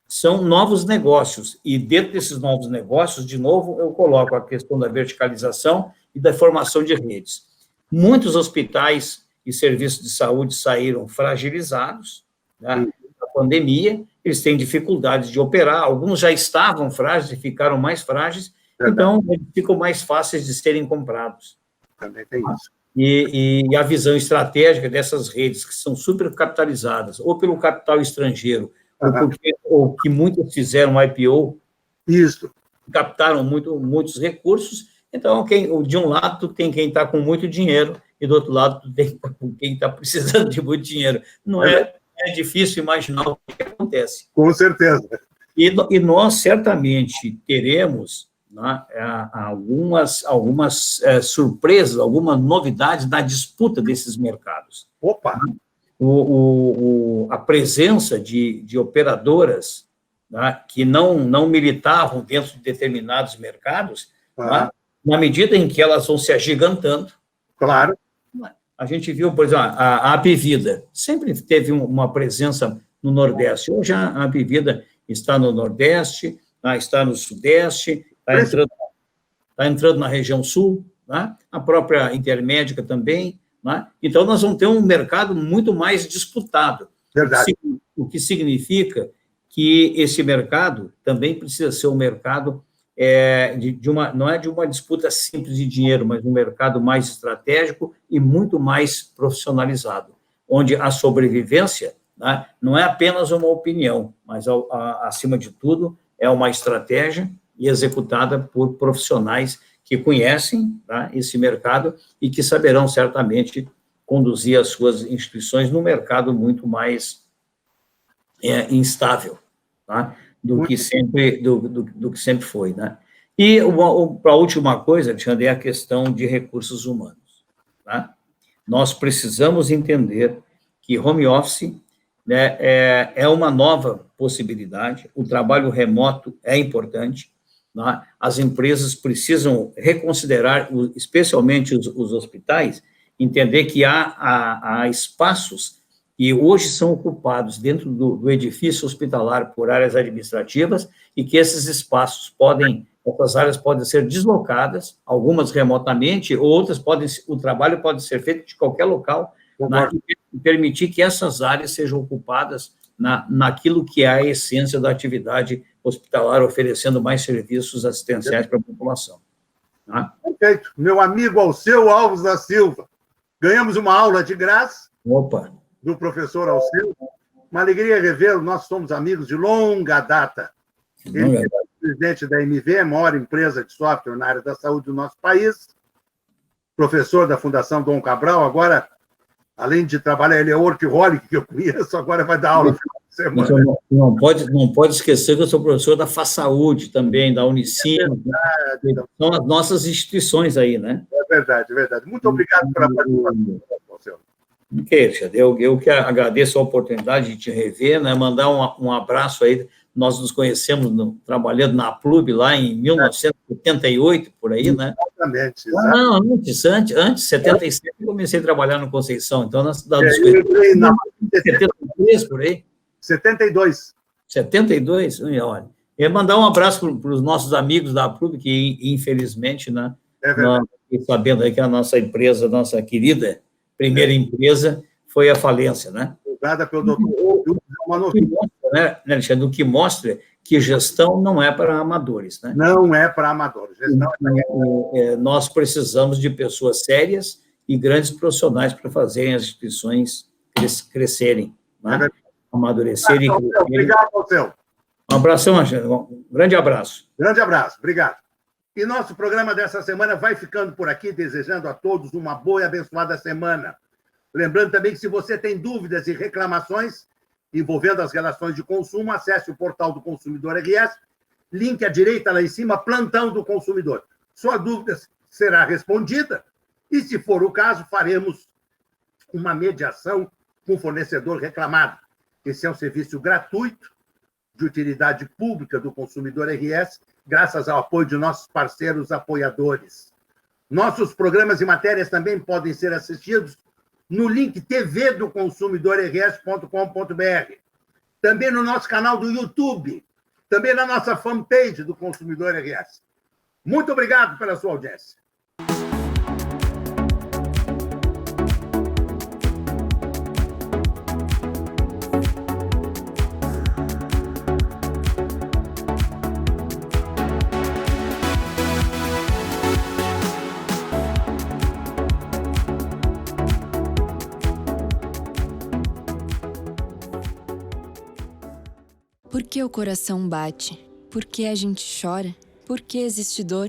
Speaker 10: são novos negócios, e dentro desses novos negócios, de novo, eu coloco a questão da verticalização e da formação de redes. Muitos hospitais e serviços de saúde saíram fragilizados, né, da pandemia, eles têm dificuldades de operar, alguns já estavam frágeis e ficaram mais frágeis, então eles ficam mais fáceis de serem comprados.
Speaker 9: Também tem isso.
Speaker 10: E a visão estratégica dessas redes que são supercapitalizadas, ou pelo capital estrangeiro, ou que muitos fizeram IPO,
Speaker 9: isso,
Speaker 10: captaram muitos recursos. Então, de um lado, tem quem está com muito dinheiro, e do outro lado, tem quem está precisando de muito dinheiro. Não é difícil imaginar o que acontece.
Speaker 9: Com certeza.
Speaker 10: E nós, certamente, teremos, né, algumas surpresas, algumas novidades na disputa desses mercados.
Speaker 9: Opa!
Speaker 10: A presença de operadoras, né, que não militavam dentro de determinados mercados, né, na medida em que elas vão se agigantando.
Speaker 9: Claro.
Speaker 10: A gente viu, por exemplo, a Apivida sempre teve uma presença no Nordeste. Hoje a Apivida está no Nordeste, está no Sudeste, está entrando na região Sul, né? A própria Intermédica também. Né? Então, nós vamos ter um mercado muito mais disputado.
Speaker 9: Verdade.
Speaker 10: O que significa que esse mercado também precisa ser um mercado não é de uma disputa simples de dinheiro, mas um mercado mais estratégico e muito mais profissionalizado, onde a sobrevivência, né, não é apenas uma opinião, mas, acima de tudo, é uma estratégia e executada por profissionais que conhecem, tá, esse mercado e que saberão certamente conduzir as suas instituições num mercado muito mais instável, tá, do que sempre foi, né? E a última coisa, Alexandre, é a questão de recursos humanos, tá? Nós precisamos entender que home office, né, é uma nova possibilidade, o trabalho remoto é importante, né? As empresas precisam reconsiderar, especialmente os hospitais, entender que há espaços que hoje são ocupados dentro do edifício hospitalar por áreas administrativas e que esses espaços essas áreas podem ser deslocadas, algumas remotamente, outras o trabalho pode ser feito de qualquer local, né, e permitir que essas áreas sejam ocupadas naquilo que é a essência da atividade hospitalar, oferecendo mais serviços assistenciais para a população. Tá?
Speaker 9: Perfeito. Meu amigo Alceu Alves da Silva, ganhamos uma aula de graça.
Speaker 10: Opa!
Speaker 9: Do professor Alceu. Uma alegria revê-lo, nós somos amigos de longa data. Ele é presidente da MV, a maior empresa de software na área da saúde do nosso país, professor da Fundação Dom Cabral, agora, além de trabalhar, ele é workaholic, que eu conheço, agora vai dar aula no final de semana.
Speaker 10: Não pode esquecer que eu sou professor da FASaúde também, da Unicino, são as nossas instituições aí, né?
Speaker 9: É verdade, é verdade. Muito obrigado pela participação, Alceu.
Speaker 10: Eu que agradeço a oportunidade de te rever, né, mandar um abraço aí. Nós nos conhecemos trabalhando na Plub lá em 1978, por aí, né?
Speaker 9: Exatamente.
Speaker 10: Não, antes, 77, eu comecei a trabalhar no Conceição, então nós
Speaker 9: eu entrei na
Speaker 10: 73, por aí.
Speaker 9: 72.
Speaker 10: 72? Olha. Eu ia mandar um abraço para os nossos amigos da Plub, que infelizmente, né? Sabendo aí que a nossa empresa, nossa querida primeira empresa, foi a falência, né?
Speaker 9: Julgada pelo doutor
Speaker 10: né, Alexandre, o que mostra que gestão não é para amadores, né?
Speaker 9: Não é para amadores. Gestão
Speaker 10: nós precisamos de pessoas sérias e grandes profissionais para fazerem as instituições crescerem, né? Amadurecerem.
Speaker 9: Obrigado, Alceu.
Speaker 10: Um abração, Alexandre. Um grande abraço.
Speaker 9: Grande abraço. Obrigado. E nosso programa dessa semana vai ficando por aqui, desejando a todos uma boa e abençoada semana. Lembrando também que se você tem dúvidas e reclamações, envolvendo as relações de consumo, acesse o portal do Consumidor RS, link à direita lá em cima, plantão do consumidor. Sua dúvida será respondida e, se for o caso, faremos uma mediação com o fornecedor reclamado. Esse é um serviço gratuito de utilidade pública do Consumidor RS, graças ao apoio de nossos parceiros apoiadores. Nossos programas e matérias também podem ser assistidos no link TV do consumidorrs.com.br, também no nosso canal do YouTube, também na nossa fanpage do Consumidor RS. Muito obrigado pela sua audiência.
Speaker 17: Por que o coração bate? Por que a gente chora? Por que existe dor?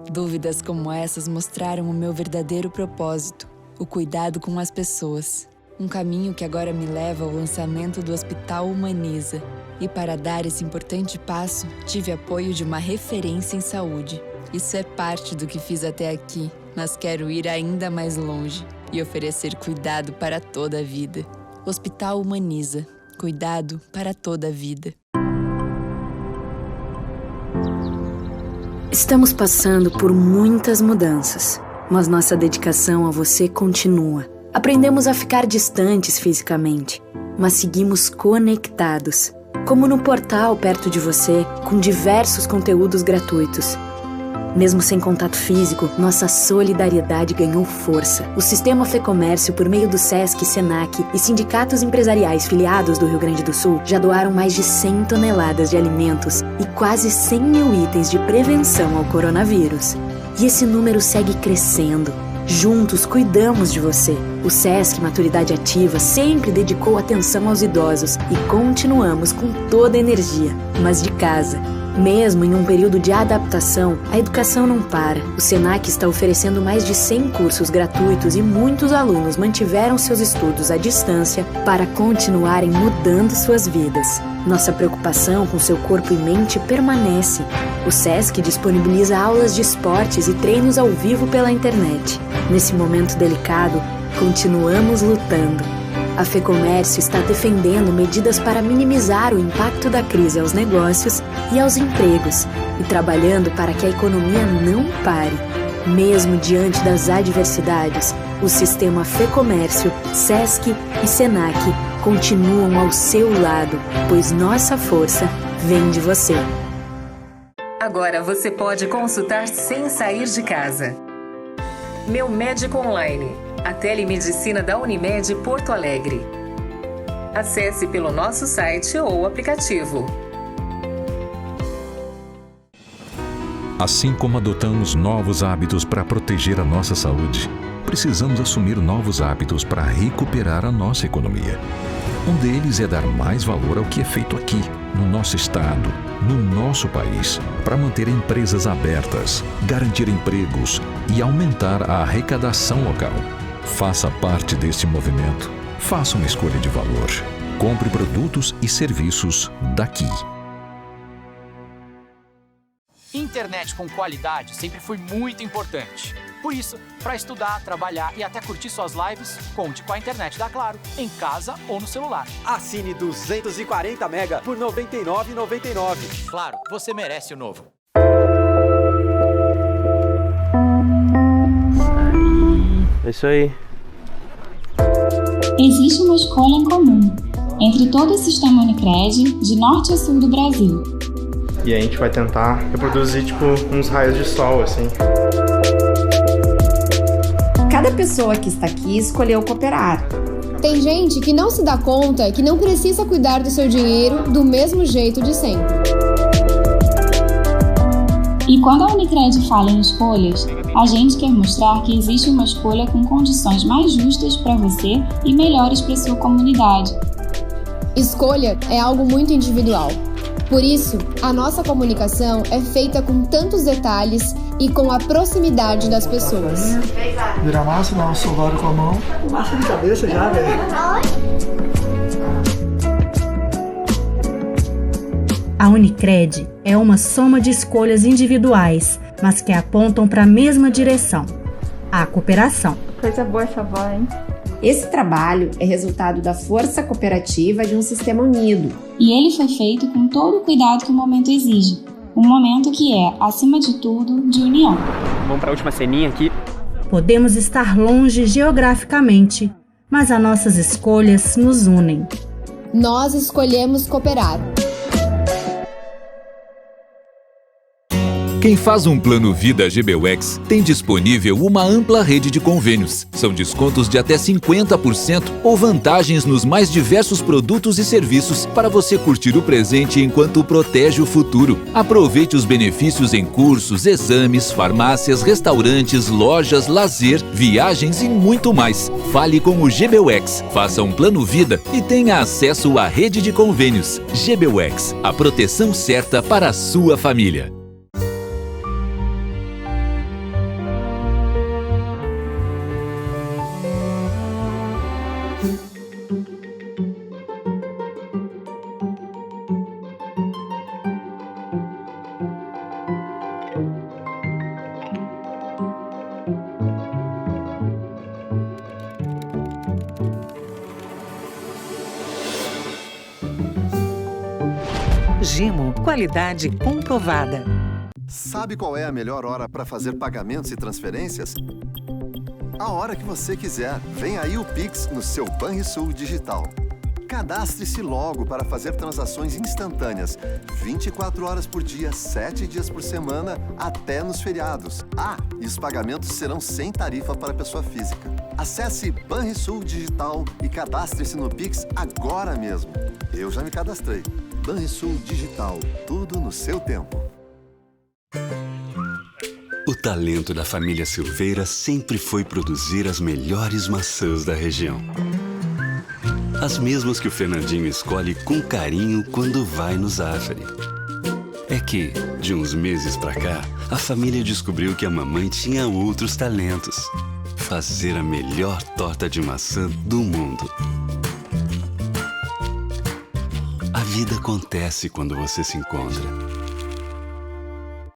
Speaker 17: Dúvidas como essas mostraram o meu verdadeiro propósito, o cuidado com as pessoas. Um caminho que agora me leva ao lançamento do Hospital Humaniza. E para dar esse importante passo, tive apoio de uma referência em saúde. Isso é parte do que fiz até aqui, mas quero ir ainda mais longe e oferecer cuidado para toda a vida. Hospital Humaniza. Cuidado para toda a vida. Estamos passando por muitas mudanças, mas nossa dedicação a você continua. Aprendemos a ficar distantes fisicamente, mas seguimos conectados, como no portal perto de você, com diversos conteúdos gratuitos. Mesmo sem contato físico, nossa solidariedade ganhou força. O Sistema Fecomércio, por meio do SESC, SENAC e sindicatos empresariais filiados do Rio Grande do Sul, já doaram mais de 100 toneladas de alimentos e quase 100 mil itens de prevenção ao coronavírus. E esse número segue crescendo. Juntos cuidamos de você. O SESC Maturidade Ativa sempre dedicou atenção aos idosos e continuamos com toda a energia, mas de casa. Mesmo em um período de adaptação, a educação não para. O SENAC está oferecendo mais de 100 cursos gratuitos e muitos alunos mantiveram seus estudos à distância para continuarem mudando suas vidas. Nossa preocupação com seu corpo e mente permanece. O SESC disponibiliza aulas de esportes e treinos ao vivo pela internet. Nesse momento delicado, continuamos lutando. A Fecomércio está defendendo medidas para minimizar o impacto da crise aos negócios e aos empregos e trabalhando para que a economia não pare. Mesmo diante das adversidades, o Sistema Fecomércio, SESC e SENAC continuam ao seu lado, pois nossa força vem de você.
Speaker 3: Agora você pode consultar sem sair de casa. Meu Médico Online, a telemedicina da Unimed Porto Alegre. Acesse pelo nosso site ou aplicativo.
Speaker 18: Assim como adotamos novos hábitos para proteger a nossa saúde, precisamos assumir novos hábitos para recuperar a nossa economia. Um deles é dar mais valor ao que é feito aqui, no nosso estado, no nosso país, para manter empresas abertas, garantir empregos e aumentar a arrecadação local. Faça parte deste movimento. Faça uma escolha de valor. Compre produtos e serviços daqui.
Speaker 7: Internet com qualidade sempre foi muito importante. Por isso, para estudar, trabalhar e até curtir suas lives, conte com a internet da Claro, em casa ou no celular.
Speaker 8: Assine 240 mega por R$ 99,99.
Speaker 7: Claro, você merece o novo.
Speaker 19: É isso aí.
Speaker 20: Existe uma escolha em comum entre todo o sistema Unicred, de norte a sul do Brasil.
Speaker 19: E a gente vai tentar reproduzir, uns raios de sol, assim.
Speaker 21: Cada pessoa que está aqui escolheu cooperar.
Speaker 22: Tem gente que não se dá conta que não precisa cuidar do seu dinheiro do mesmo jeito de sempre.
Speaker 20: E quando a Unicred fala em escolhas, a gente quer mostrar que existe uma escolha com condições mais justas para você e melhores para sua comunidade.
Speaker 22: Escolha é algo muito individual. Por isso, a nossa comunicação é feita com tantos detalhes e com a proximidade das pessoas.
Speaker 23: Vira massa, dá um sovado com a mão. Massa de cabeça já, velho.
Speaker 1: Unicred é uma soma de escolhas individuais, mas que apontam para a mesma direção: a cooperação.
Speaker 21: Coisa boa essa avó, hein? Esse trabalho é resultado da força cooperativa de um sistema unido.
Speaker 20: E ele foi feito com todo o cuidado que o momento exige. Um momento que é, acima de tudo, de união.
Speaker 5: Vamos para a última ceninha aqui.
Speaker 1: Podemos estar longe geograficamente, mas as nossas escolhas nos unem.
Speaker 22: Nós escolhemos cooperar.
Speaker 23: Quem faz um plano Vida GBUX tem disponível uma ampla rede de convênios. São descontos de até 50% ou vantagens nos mais diversos produtos e serviços para você curtir o presente enquanto protege o futuro. Aproveite os benefícios em cursos, exames, farmácias, restaurantes, lojas, lazer, viagens e muito mais. Fale com o GBUX, faça um plano Vida e tenha acesso à rede de convênios. GBUX, a proteção certa para a sua família.
Speaker 11: Gimo, qualidade comprovada.
Speaker 2: Sabe qual é a melhor hora para fazer pagamentos e transferências? A hora que você quiser. Vem aí o Pix no seu Banrisul Digital. Cadastre-se logo para fazer transações instantâneas, 24 horas por dia, 7 dias por semana, até nos feriados. Ah, e os pagamentos serão sem tarifa para pessoa física. Acesse Banrisul Digital e cadastre-se no Pix agora mesmo. Eu já me cadastrei. Banrisul Digital, tudo no seu tempo.
Speaker 4: O talento da família Silveira sempre foi produzir as melhores maçãs da região. As mesmas que o Fernandinho escolhe com carinho quando vai no Zafari. É que, de uns meses pra cá, a família descobriu que a mamãe tinha outros talentos. Fazer a melhor torta de maçã do mundo. A vida acontece quando você se encontra.